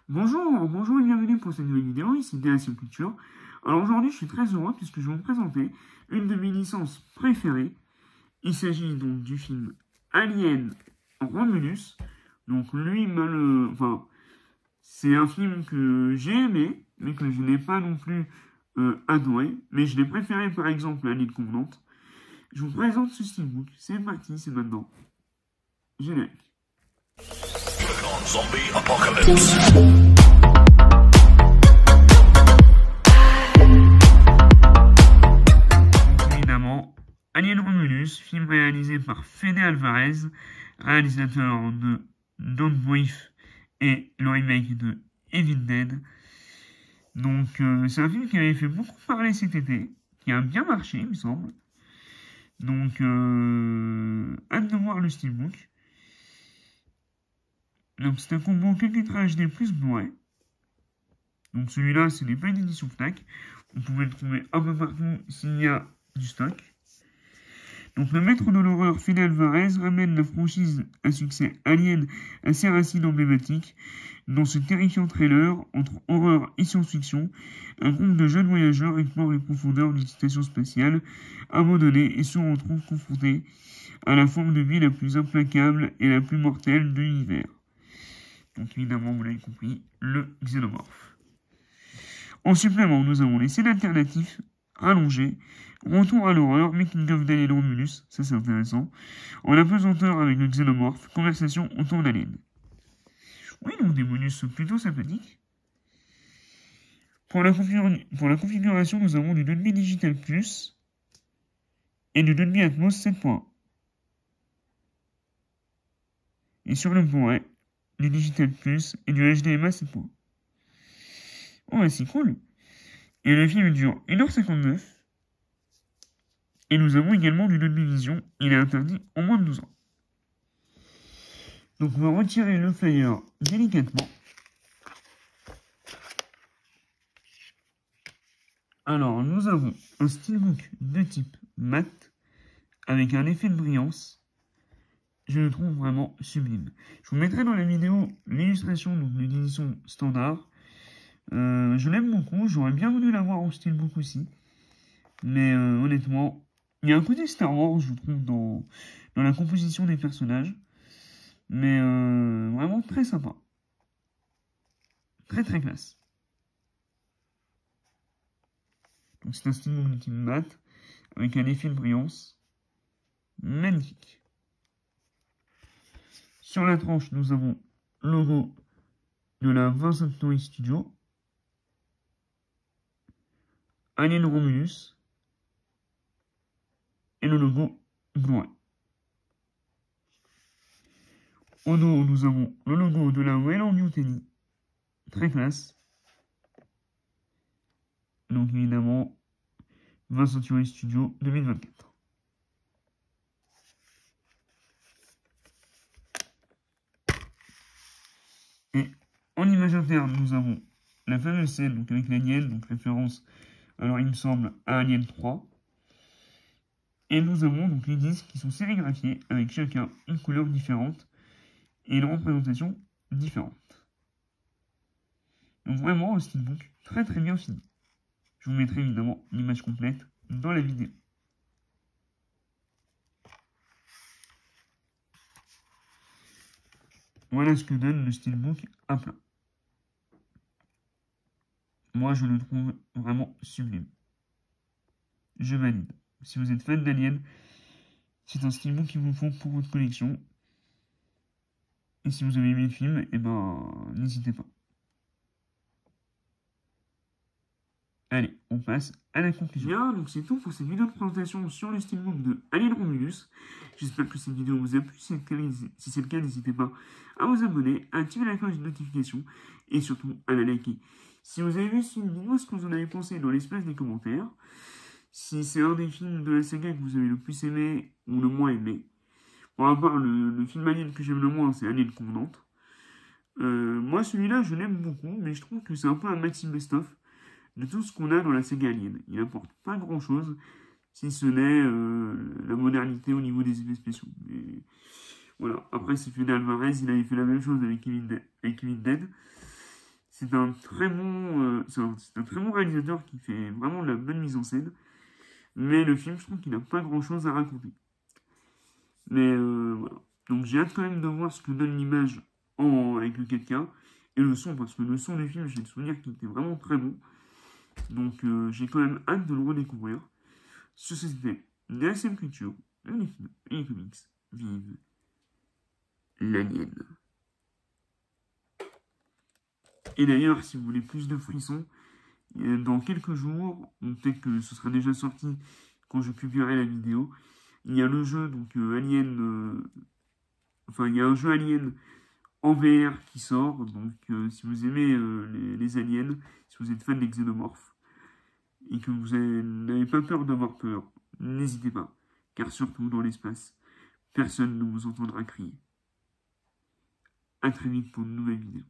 Bonjour et bienvenue pour cette nouvelle vidéo, ici DLC Culture. Alors aujourd'hui je suis très heureux puisque je vais vous présenter une de mes licences préférées. Il s'agit donc du film Alien Romulus. Donc lui, c'est un film que j'ai aimé, mais que je n'ai pas non plus adoré. Mais je l'ai préféré par exemple à L'île Convenante. Je vous présente ce steelbook, c'est parti, c'est maintenant. Générique. Zombie Apocalypse. Évidemment, Alien Romulus, film réalisé par Fede Alvarez, réalisateur de Don't Brief et le remake de Evil Dead. Donc, c'est un film qui avait fait beaucoup parler cet été, qui a bien marché, il me semble. Donc, hâte de voir le steelbook. Donc, c'est un combo Ultra HD plus Blu-ray. Donc, celui-là, ce n'est pas une édition FNAC. Vous pouvez le trouver un peu partout s'il y a du stock. Donc, le maître de l'horreur, Fede Alvarez, ramène la franchise à succès Alien à ses racines emblématiques. Dans ce terrifiant trailer, entre horreur et science-fiction, un groupe de jeunes voyageurs explore les profondeurs d'une station spatiale abandonnée et se retrouve confrontés à la forme de vie la plus implacable et la plus mortelle de l'univers. Donc évidemment, vous l'avez compris, le xénomorphe. En supplément, nous avons les scènes alternatives rallongées, retour à l'horreur, making of d'Alien Romulus, ça c'est intéressant, en apesanteur avec le xénomorphe, conversation autour d'Alien. Oui, donc des bonus plutôt sympathiques. Pour la configuration, nous avons du Dolby Digital Plus et du Dolby Atmos 7.1. Et sur le Blu-ray, du Digital Plus et du HDMI 7.1. Ouais, c'est cool. Et le film dure 1h59. Et nous avons également du Dolby Vision. Il est interdit en moins de 12 ans. Donc on va retirer le flyer délicatement. Alors nous avons un steelbook de type mat avec un effet de brillance. Je le trouve vraiment sublime. Je vous mettrai dans la vidéo l'illustration de l'édition standard. Je l'aime beaucoup, j'aurais bien voulu l'avoir en steelbook aussi. Mais honnêtement, il y a un côté Star Wars, je trouve, dans la composition des personnages. Mais vraiment très sympa. Très très classe. Donc c'est un steelbook de type mat avec un effet de brillance magnifique. Sur la tranche, nous avons le logo de la 20th Century Studio, Alien Romulus et le logo Blu-ray. Au dos, nous avons le logo de la Weyland Yutani, très classe. Donc évidemment, 20th Century Studio 2024. Et en image interne, nous avons la fameuse scène donc avec l'alien, donc référence, alors il me semble, à Alien 3. Et nous avons donc les disques qui sont sérigraphiés avec chacun une couleur différente et une représentation différente. Donc vraiment un steelbook très très bien fini. Je vous mettrai évidemment l'image complète dans la vidéo. Voilà ce que donne le steelbook à plat. Moi je le trouve vraiment sublime. Je valide. Si vous êtes fan d'Alien, c'est un steelbook qu'il vous faut pour votre collection. Et si vous avez aimé le film, eh ben, n'hésitez pas. Allez, on passe à la conclusion. Bien, donc c'est tout pour cette vidéo de présentation sur le steelbook de Alien Romulus. J'espère que cette vidéo vous a plu. Si c'est le cas, n'hésitez pas à vous abonner, à activer la cloche de notification et surtout à la liker. Si vous avez vu cette vidéo, ce que vous en avez pensé dans l'espace des commentaires. Si c'est un des films de la saga que vous avez le plus aimé ou le moins aimé. Pour à part le film Alien que j'aime le moins, c'est Alien Covenant. Moi, celui-là, je l'aime beaucoup, mais je trouve que c'est un peu un maxi best-of de tout ce qu'on a dans la saga Alien. Il n'apporte pas grand-chose, si ce n'est la modernité au niveau des effets spéciaux. Mais voilà. Après, c'est Fede Alvarez, il avait fait la même chose avec Evil Dead. c'est un très bon, c'est un très bon réalisateur qui fait vraiment de la bonne mise en scène. Mais le film, je trouve qu'il n'a pas grand-chose à raconter. Mais voilà. Donc j'ai hâte quand même de voir ce que donne l'image avec le 4K et le son, parce que le son du film, j'ai le souvenir qu'il était vraiment très bon. Donc j'ai quand même hâte de le redécouvrir. Ceci c'était DSM Culture, les films et les comics. Vive l'alien. Et d'ailleurs, si vous voulez plus de frissons, dans quelques jours, peut-être que ce sera déjà sorti quand je publierai la vidéo, il y a le jeu, donc Alien, enfin il y a un jeu Alien en VR qui sort, donc si vous aimez les aliens, si vous êtes fan des xénomorphes, et que vous n'avez pas peur d'avoir peur, n'hésitez pas, car surtout dans l'espace, personne ne vous entendra crier. A très vite pour une nouvelle vidéo.